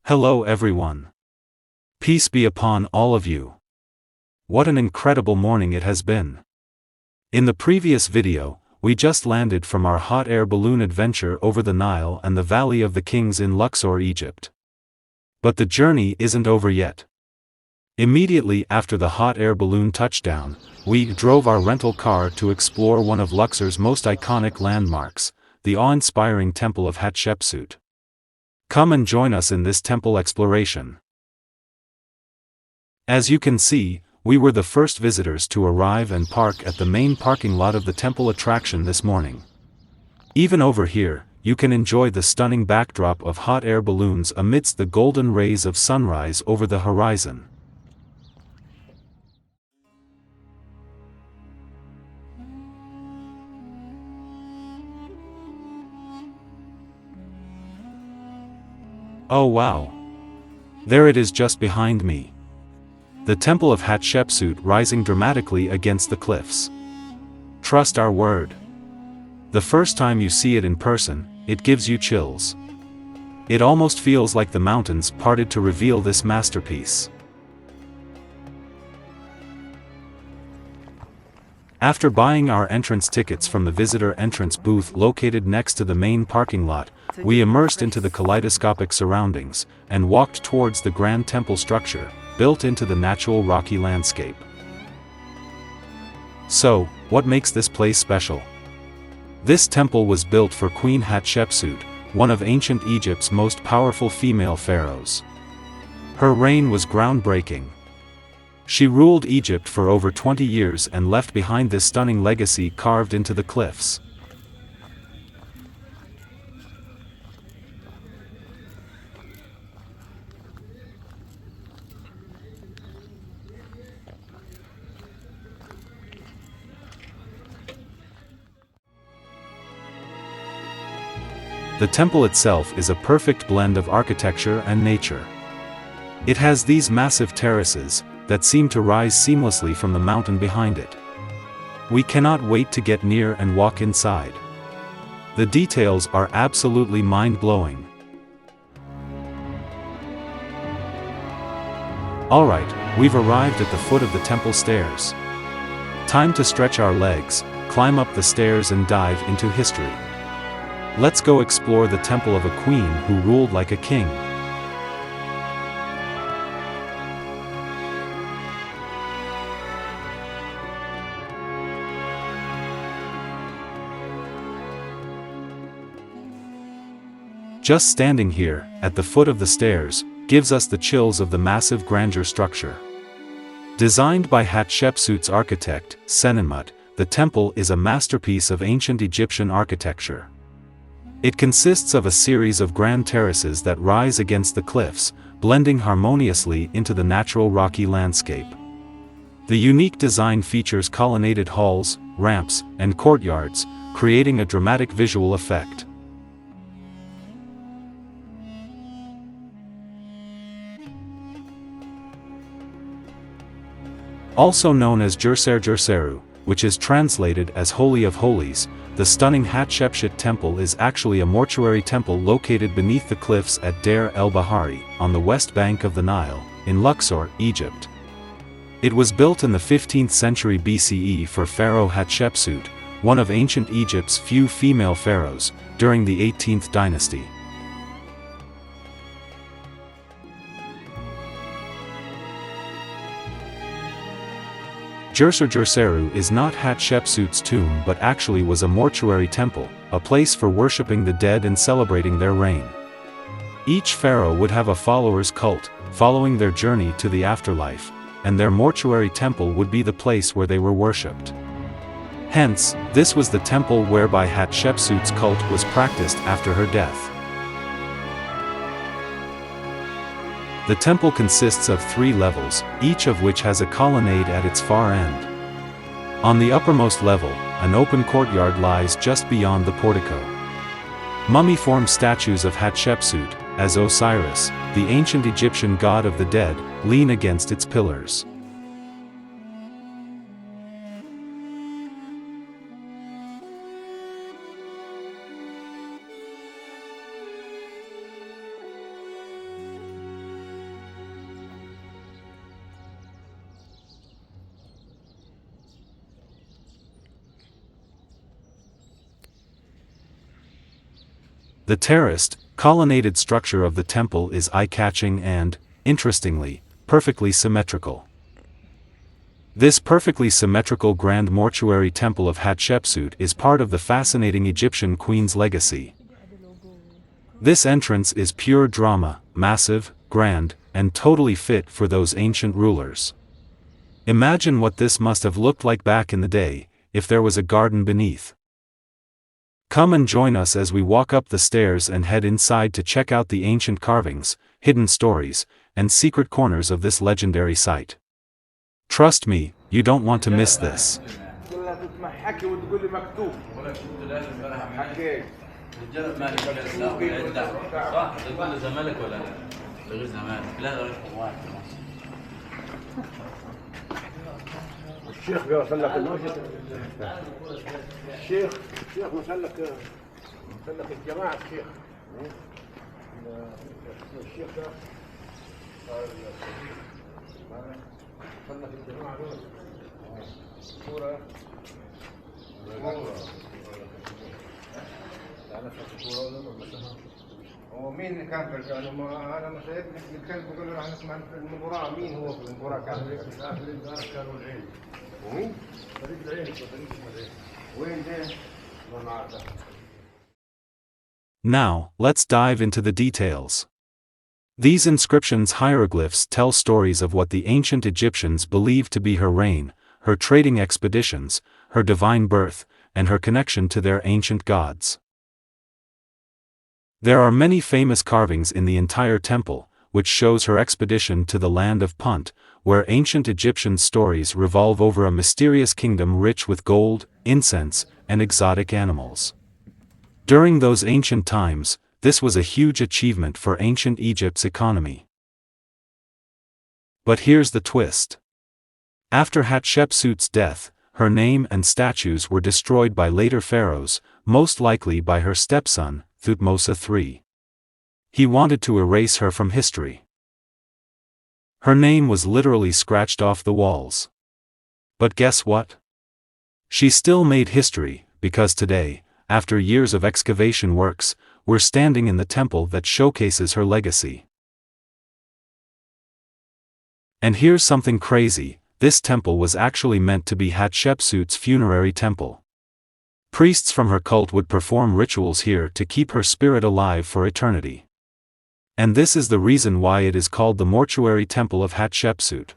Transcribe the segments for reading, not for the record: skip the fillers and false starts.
Hello everyone. Peace be upon all of you. What an incredible morning it has been. In the previous video, we just landed from our hot air balloon adventure over the Nile and the Valley of the Kings in Luxor, Egypt. But the journey isn't over yet. Immediately after the hot air balloon touchdown, we drove our rental car to explore one of Luxor's most iconic landmarks, the awe-inspiring Temple of Hatshepsut. Come and join us in this temple exploration. As you can see, we were the first visitors to arrive and park at the main parking lot of the temple attraction this morning. Even over here, you can enjoy the stunning backdrop of hot air balloons amidst the golden rays of sunrise over the horizon. Oh wow! There it is just behind me. The Temple of Hatshepsut rising dramatically against the cliffs. Trust our word. The first time you see it in person, it gives you chills. It almost feels like the mountains parted to reveal this masterpiece. After buying our entrance tickets from the visitor entrance booth located next to the main parking lot, we immersed into the kaleidoscopic surroundings, and walked towards the grand temple structure, built into the natural rocky landscape. So, what makes this place special? This temple was built for Queen Hatshepsut, one of ancient Egypt's most powerful female pharaohs. Her reign was groundbreaking. She ruled Egypt for over 20 years and left behind this stunning legacy carved into the cliffs. The temple itself is a perfect blend of architecture and nature. It has these massive terraces that seem to rise seamlessly from the mountain behind it. We cannot wait to get near and walk inside. The details are absolutely mind-blowing. Alright, we've arrived at the foot of the temple stairs. Time to stretch our legs, climb up the stairs and dive into history. Let's go explore the temple of a queen who ruled like a king. Just standing here, at the foot of the stairs, gives us the chills of the massive grandeur structure. Designed by Hatshepsut's architect, Senenmut, the temple is a masterpiece of ancient Egyptian architecture. It consists of a series of grand terraces that rise against the cliffs, blending harmoniously into the natural rocky landscape. The unique design features colonnaded halls, ramps, and courtyards, creating a dramatic visual effect. Also known as Is Djeser-Djeseru, which is translated as Holy of Holies, the stunning Hatshepsut Temple is actually a mortuary temple located beneath the cliffs at Deir el-Bahari, on the west bank of the Nile, in Luxor, Egypt. It was built in the 15th century BCE for Pharaoh Hatshepsut, one of ancient Egypt's few female pharaohs, during the 18th dynasty. Djeser-Djeseru is not Hatshepsut's tomb but actually was a mortuary temple, a place for worshipping the dead and celebrating their reign. Each pharaoh would have a followers' cult, following their journey to the afterlife, and their mortuary temple would be the place where they were worshipped. Hence, this was the temple whereby Hatshepsut's cult was practiced after her death. The temple consists of 3 levels, each of which has a colonnade at its far end. On the uppermost level, an open courtyard lies just beyond the portico. Mummy-formed statues of Hatshepsut, as Osiris, the ancient Egyptian god of the dead, lean against its pillars. The terraced, colonnaded structure of the temple is eye-catching and, interestingly, perfectly symmetrical. This perfectly symmetrical grand mortuary temple of Hatshepsut is part of the fascinating Egyptian queen's legacy. This entrance is pure drama, massive, grand, and totally fit for those ancient rulers. Imagine what this must have looked like back in the day, if there was a garden beneath. Come and join us as we walk up the stairs and head inside to check out the ancient carvings, hidden stories, and secret corners of this legendary site. Trust me, you don't want to miss this. الشيخ بيوصل لك الشيخ وصل لك الجماعة الشيخ الشيخ ده وصل لك الجماعة دول صورة هو مين اللي كان في الجانب؟ انا مش شايف الكلب بيقول له احنا اسمع المباراة مين هو في المباراة كان كانوا العين ومين؟ فريق العين فريق العين وين ده؟ ما عارف. Now, let's dive into the details. These inscriptions hieroglyphs tell stories of what the ancient Egyptians believed to be her reign, her trading expeditions, her divine birth, and her connection to their ancient gods. There are many famous carvings in the entire temple, which shows her expedition to the land of Punt, where ancient Egyptian stories revolve over a mysterious kingdom rich with gold, incense, and exotic animals. During those ancient times, this was a huge achievement for ancient Egypt's economy. But here's the twist. After Hatshepsut's death, her name and statues were destroyed by later pharaohs, most likely by her stepson, Thutmose III. He wanted to erase her from history. Her name was literally scratched off the walls. But guess what? She still made history, because today, after years of excavation works, we're standing in the temple that showcases her legacy. And here's something crazy, this temple was actually meant to be Hatshepsut's funerary temple. Priests from her cult would perform rituals here to keep her spirit alive for eternity. And this is the reason why it is called the Mortuary Temple of Hatshepsut.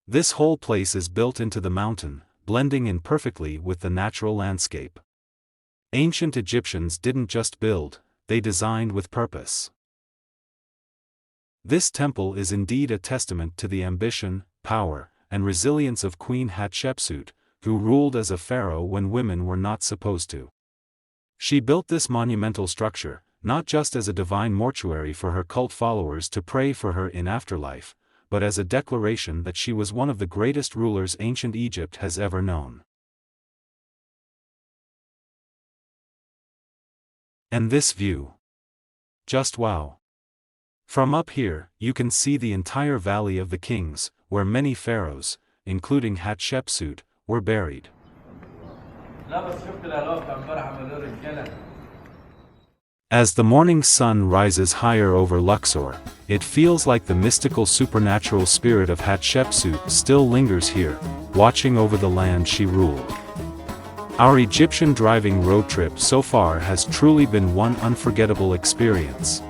This whole place is built into the mountain, blending in perfectly with the natural landscape. Ancient Egyptians didn't just build, they designed with purpose. This temple is indeed a testament to the ambition, power, and resilience of Queen Hatshepsut, who ruled as a pharaoh when women were not supposed to. She built this monumental structure, not just as a divine mortuary for her cult followers to pray for her in afterlife, but as a declaration that she was one of the greatest rulers ancient Egypt has ever known. And this view. Just wow. From up here, you can see the entire Valley of the Kings, where many pharaohs, including Hatshepsut, were buried. As the morning sun rises higher over Luxor, it feels like the mystical supernatural spirit of Hatshepsut still lingers here, watching over the land she ruled. Our Egyptian driving road trip so far has truly been one unforgettable experience.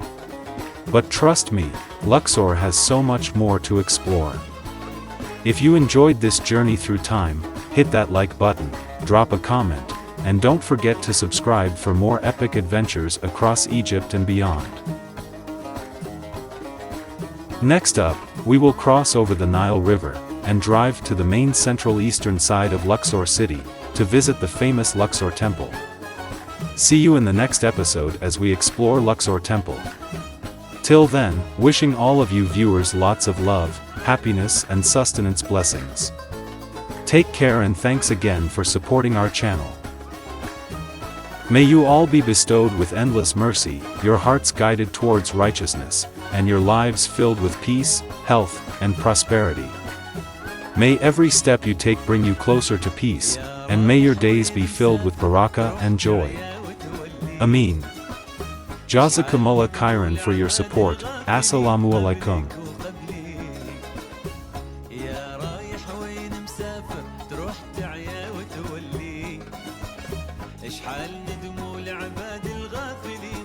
But trust me, Luxor has so much more to explore. If you enjoyed this journey through time, hit that like button, drop a comment, and don't forget to subscribe for more epic adventures across Egypt and beyond. Next up, we will cross over the Nile River, and drive to the main central eastern side of Luxor city, to visit the famous Luxor Temple. See you in the next episode as we explore Luxor Temple. Till then, wishing all of you viewers lots of love, happiness and sustenance blessings. Take care and thanks again for supporting our channel. May you all be bestowed with endless mercy, your hearts guided towards righteousness, and your lives filled with peace, health, and prosperity. May every step you take bring you closer to peace, and may your days be filled with barakah and joy. Ameen. Jazakumullah khairan for your support. Assalamu alaikum. اشحال ندموا لعباد الغافلين.